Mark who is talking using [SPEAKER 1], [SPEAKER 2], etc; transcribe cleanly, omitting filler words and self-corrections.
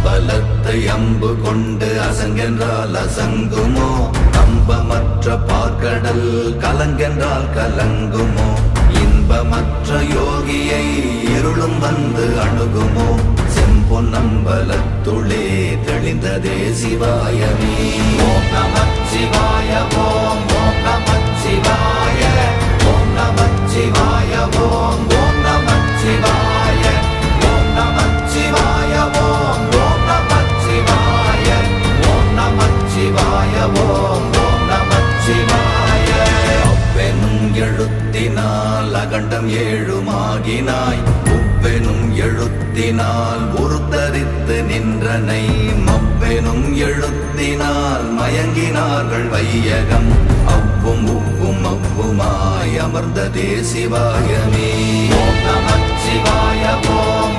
[SPEAKER 1] அம்பலத்தை அம்பு கொண்டு அசங்கென்றால் அசங்குமோ? நம்பமற்ற பார்க்கடல் கலங்கென்றால் கலங்குமோ? இன்பமற்ற யோகியை இருளும் வந்து அணுகுமோ? செம்பொன்னம்பலத்துளே தெளிந்ததே சிவாயமே. ஓம் நமச்சிவாய ஓம் ஓம் நமச்சிவாய ஓம் நமச்சிவாய ஓம் ஓம் நமச்சிவாய ஓம் நமச்சிவாய ஓம் ஓம் நமச்சிவாய ஓம் நமச்சிவாய ஓம் ஓம் நமச்சிவாய. அவ்வெனும் எழுத்தினால் அகண்டம் ஏழுமாகினாய், உவ்வெனும் எழுத்தினால் உருத்தரித்து நின்றனை, மவ்வெனும் எழுத்தினால் மயங்கினார்கள் வையகம், அவ்வும் உவ்வும் அவ்வுமாய் அமர்ந்ததே சிவாயமே. ஓம் நமச்சிவாய ஓம்